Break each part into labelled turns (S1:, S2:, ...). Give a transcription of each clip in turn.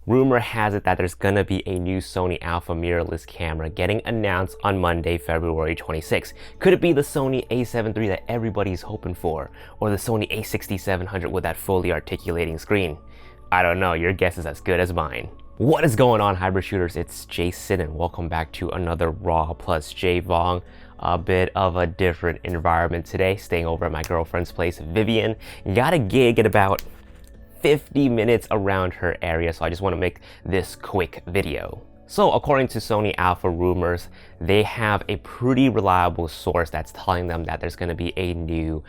S1: Rumor has it that there's gonna be a new Sony Alpha mirrorless camera getting announced on Monday, February 26th. Could it be the Sony a7III that everybody's hoping for? Or the Sony a6700 with that fully articulating screen? I don't know, your guess is as good as mine. What is going on, hybrid shooters? It's Jason and welcome back to another Raw plus J-Vlog. A bit of a different environment today, staying over at my girlfriend's place, Vivian. Got a gig at about 50 minutes around her area, so I just want to make this quick video. So according to SonyAlphaRumors, they have a pretty reliable source that's telling them that there's going to be a new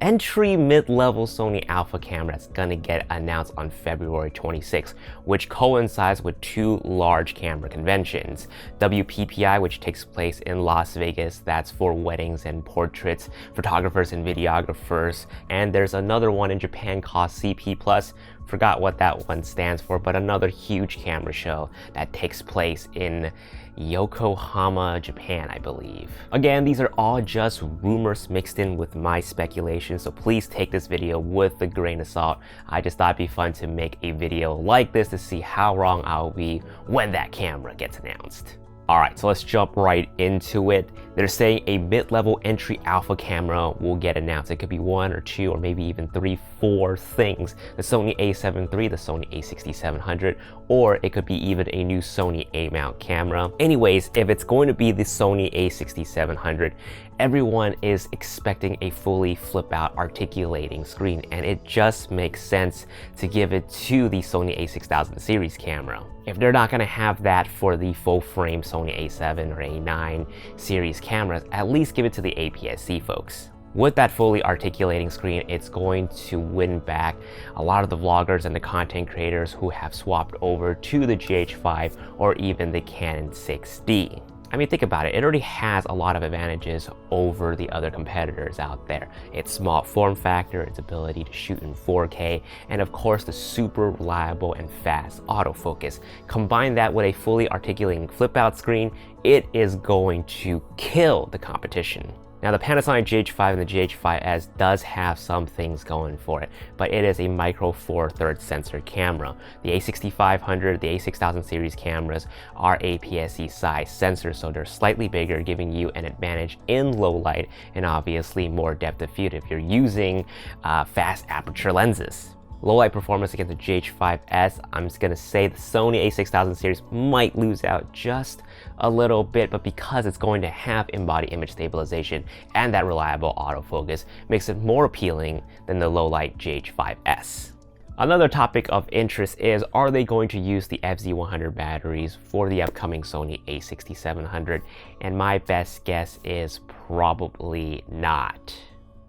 S1: entry mid-level Sony Alpha camera that's going to get announced on February 26th, which coincides with two large camera conventions. WPPI, which takes place in Las Vegas, that's for weddings and portraits, photographers and videographers, and there's another one in Japan called CP+, forgot what that one stands for, but another huge camera show that takes place in Yokohama, Japan, I believe. Again, these are all just rumors mixed in with my speculation, so please take this video with a grain of salt. I just thought it'd be fun to make a video like this to see how wrong I'll be when that camera gets announced. Alright, so let's jump right into it. They're saying a mid-level entry alpha camera will get announced. It could be one or two or maybe even three, four things. The Sony a7III, the Sony a6700, or it could be even a new Sony A-mount camera. Anyways, if it's going to be the Sony a6700, everyone is expecting a fully flip-out articulating screen, and it just makes sense to give it to the Sony a6000 series camera. If they're not going to have that for the full-frame Sony a7 or a9 series cameras, at least give it to the APS-C folks. With that fully articulating screen, it's going to win back a lot of the vloggers and the content creators who have swapped over to the GH5 or even the Canon 6D. I mean, think about it. It already has a lot of advantages over the other competitors out there. Its small form factor, its ability to shoot in 4K, and of course the super reliable and fast autofocus. Combine that with a fully articulating flip-out screen, it is going to kill the competition. Now, the Panasonic GH5 and the GH5S does have some things going for it, but it is a micro four thirds sensor camera. The a6500, the a6000 series cameras are APS-C size sensors, so they're slightly bigger, giving you an advantage in low light and obviously more depth of field if you're using fast aperture lenses. Low light performance against the GH5S, I'm just gonna say the Sony a6000 series might lose out just a little bit, but because it's going to have in-body image stabilization and that reliable autofocus, makes it more appealing than the low light GH5S. Another topic of interest is, are they going to use the FZ100 batteries for the upcoming Sony a6700? And my best guess is probably not.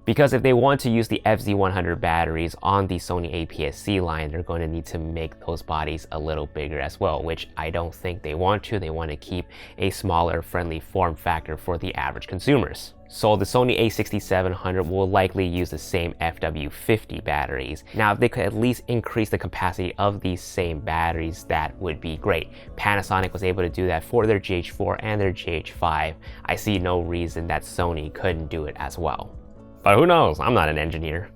S1: Because if they want to use the FZ100 batteries on the Sony APS-C line, they're going to need to make those bodies a little bigger as well, which I don't think they want to. They want to keep a smaller, friendly form factor for the average consumers. So the Sony a6700 will likely use the same FW50 batteries. Now, if they could at least increase the capacity of these same batteries, that would be great. Panasonic was able to do that for their GH4 and their GH5. I see no reason that Sony couldn't do it as well. But who knows? I'm not an engineer.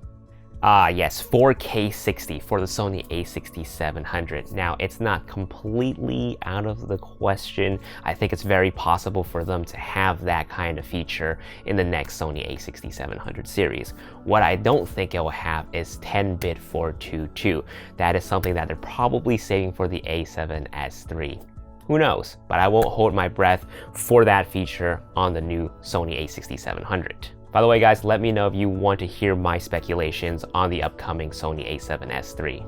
S1: Yes, 4K 60 for the Sony a6700. Now, it's not completely out of the question. I think it's very possible for them to have that kind of feature in the next Sony a6700 series. What I don't think it will have is 10-bit 422. That is something that they're probably saving for the a7S III. Who knows? But I won't hold my breath for that feature on the new Sony a6700. By the way, guys, let me know if you want to hear my speculations on the upcoming Sony a7S III.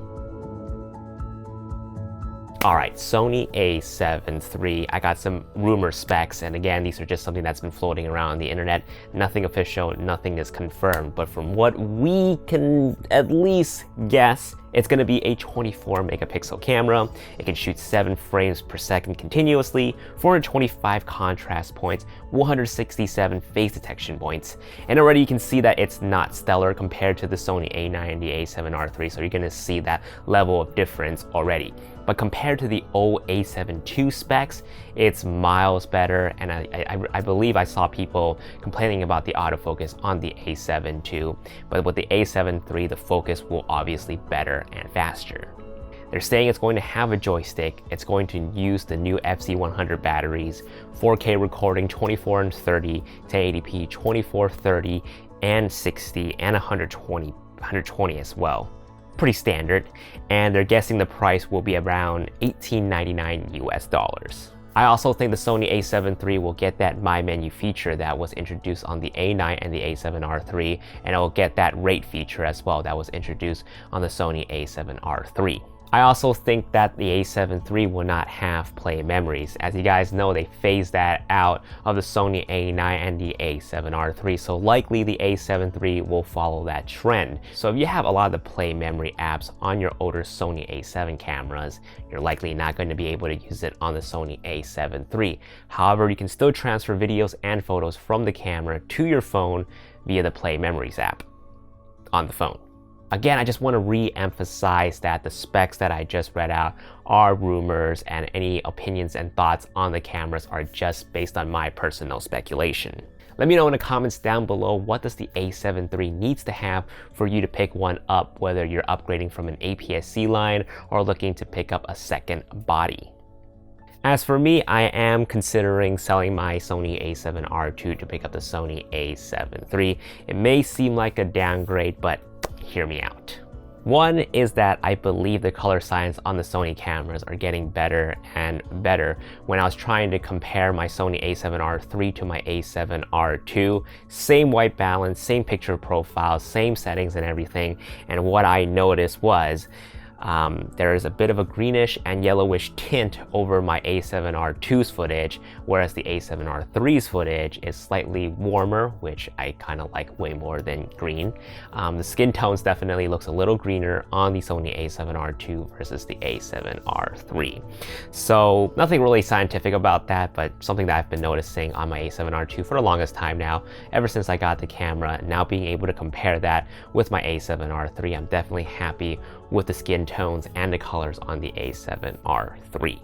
S1: Alright, Sony a7III. I got some rumor specs, and again, these are just something that's been floating around on the internet. Nothing official, nothing is confirmed, but from what we can at least guess, it's going to be a 24 megapixel camera. It can shoot 7 frames per second continuously, 425 contrast points, 167 face detection points. And already you can see that it's not stellar compared to the Sony A9 and the a7R III, so you're going to see that level of difference already. But compared to the old a7II specs, it's miles better, and I believe I saw people complaining about the autofocus on the a7II, but with the a7 III, the focus will obviously better and faster. They're saying it's going to have a joystick, it's going to use the new FC100 batteries, 4K recording 24 and 30, 1080p 24, 30, and 60, and 120 as well. Pretty standard, and they're guessing the price will be around $18.99 US. I also think the Sony a7 III will get that My Menu feature that was introduced on the A9 and the a7R III, and it will get that rate feature as well that was introduced on the Sony a7R III. I also think that the a7 III will not have play memories. As you guys know, they phased that out of the Sony A9 and the a7R III, so likely the a7 III will follow that trend. So if you have a lot of the play memory apps on your older Sony a7 cameras, you're likely not going to be able to use it on the Sony a7 III. However, you can still transfer videos and photos from the camera to your phone via the Play Memories app on the phone. Again, I just want to re-emphasize that the specs that I just read out are rumors, and any opinions and thoughts on the cameras are just based on my personal speculation. Let me know in the comments down below, what does the a7 III needs to have for you to pick one up, whether you're upgrading from an APS-C line or looking to pick up a second body. As for me, I am considering selling my Sony a7R II to pick up the Sony a7 III. It may seem like a downgrade, but hear me out. One is that I believe the color science on the Sony cameras are getting better and better. When I was trying to compare my Sony a7R III to my a7R II, same white balance, same picture profile, same settings and everything, and what I noticed was there is a bit of a greenish and yellowish tint over my a7R II's footage, whereas the a7R III's footage is slightly warmer, which I kind of like way more than green. The skin tones definitely looks a little greener on the Sony a7R II versus the a7R III. So nothing really scientific about that, but something that I've been noticing on my a7R II for the longest time now, ever since I got the camera. Now being able to compare that with my a7R III, I'm definitely happy with the skin tones and the colors on the a7R III.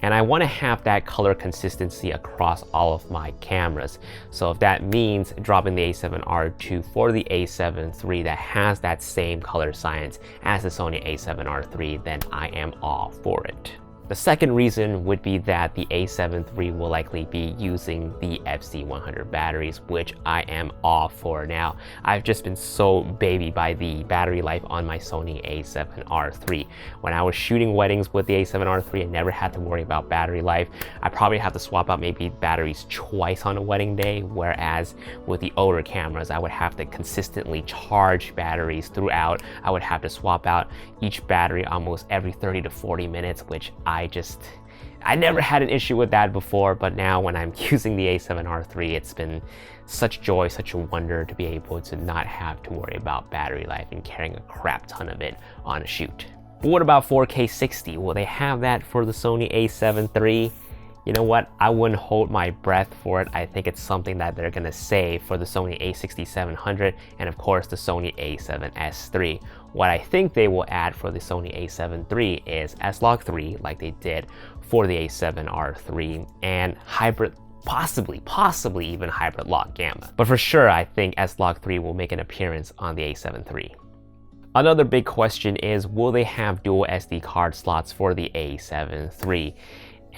S1: And I want to have that color consistency across all of my cameras. So if that means dropping the a7R II for the a7 III that has that same color science as the Sony a7R III, then I am all for it. The second reason would be that the a7 III will likely be using the FC100 batteries, which I am all for. Now, I've just been so babied by the battery life on my Sony a7R III. When I was shooting weddings with the a7R III, I never had to worry about battery life. I probably have to swap out maybe batteries twice on a wedding day, whereas with the older cameras, I would have to consistently charge batteries throughout. I would have to swap out each battery almost every 30 to 40 minutes, which I never had an issue with that before, but now when I'm using the a7R III, it's been such joy, such a wonder to be able to not have to worry about battery life and carrying a crap ton of it on a shoot. But what about 4K 60? Will they have that for the Sony a7 III? You know what? I wouldn't hold my breath for it. I think it's something that they're gonna save for the Sony a6700 and of course the Sony a7S III. What I think they will add for the Sony a7 III is S-Log 3, like they did for the a7R III, and hybrid, possibly even hybrid lock gamma. But for sure, I think S-Log 3 will make an appearance on the a7 III. Another big question is, will they have dual SD card slots for the a7 III?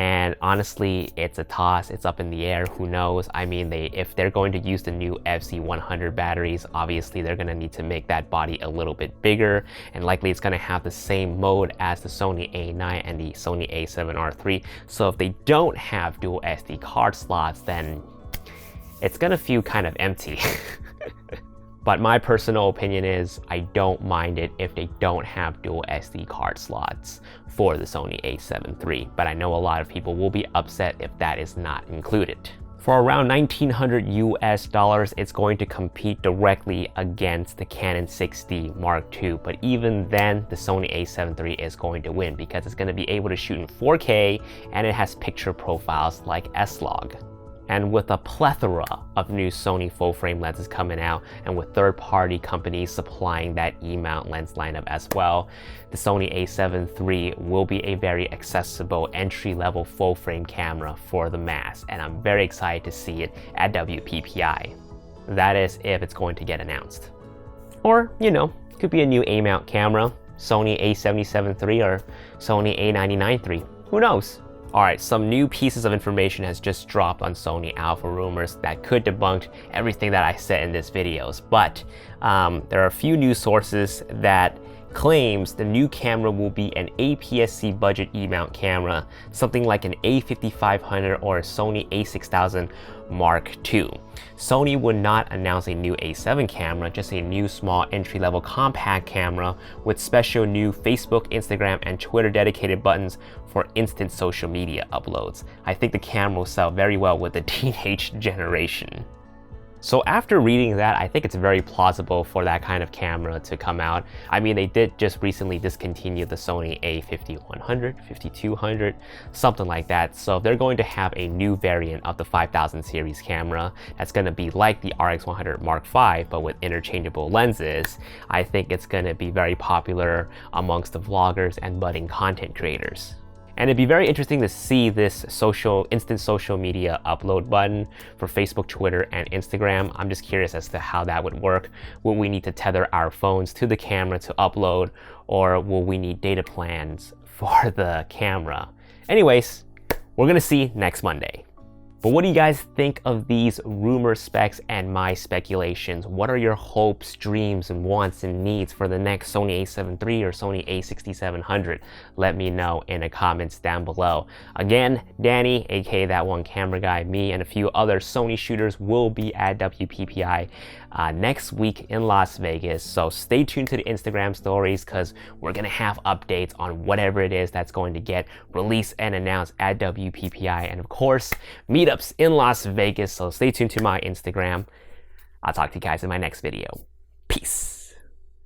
S1: And honestly, it's a toss. It's up in the air. Who knows? I mean, if they're going to use the new FC100 batteries, obviously they're going to need to make that body a little bit bigger, and likely it's going to have the same mode as the Sony A9 and the Sony a7R III. So if they don't have dual SD card slots, then it's going to feel kind of empty. But my personal opinion is I don't mind it if they don't have dual SD card slots for the Sony a7 III, but I know a lot of people will be upset if that is not included. For around $1,900 US, it's going to compete directly against the Canon 6D Mark II, but even then, the Sony a7 III is going to win because it's going to be able to shoot in 4K and it has picture profiles like S-Log. And with a plethora of new Sony full-frame lenses coming out, and with third-party companies supplying that E-mount lens lineup as well, the Sony a7 III will be a very accessible entry-level full-frame camera for the mass, and I'm very excited to see it at WPPI. That is if it's going to get announced. Or, you know, it could be a new A-mount camera. Sony a77 III or Sony a99 III. Who knows? Alright, some new pieces of information has just dropped on Sony Alpha Rumors that could debunk everything that I said in this videos, but there are a few news sources that claims the new camera will be an APS-C budget E-mount camera, something like an a5500 or a Sony a6000 Mark II. Sony would not announce a new A7 camera, just a new small entry-level compact camera with special new Facebook, Instagram, and Twitter dedicated buttons for instant social media uploads. I think the camera will sell very well with the teenage generation. So after reading that, I think it's very plausible for that kind of camera to come out. I mean, they did just recently discontinue the Sony a5100, 5200, something like that. So if they're going to have a new variant of the 5000 series camera that's going to be like the RX100 Mark V, but with interchangeable lenses, I think it's going to be very popular amongst the vloggers and budding content creators. And it'd be very interesting to see this instant social media upload button for Facebook, Twitter, and Instagram. I'm just curious as to how that would work. Will we need to tether our phones to the camera to upload, or will we need data plans for the camera? Anyways, we're gonna see next Monday. But what do you guys think of these rumor specs and my speculations? What are your hopes, dreams, and wants and needs for the next Sony a7 III or Sony a6700? Let me know in the comments down below. Again, Danny, aka That One Camera Guy, me, and a few other Sony shooters will be at WPPI next week in Las Vegas. So stay tuned to the Instagram stories because we're gonna have updates on whatever it is that's going to get released and announced at WPPI. And of course, meetups in Las Vegas. So stay tuned to my Instagram. I'll talk to you guys in my next video. Peace.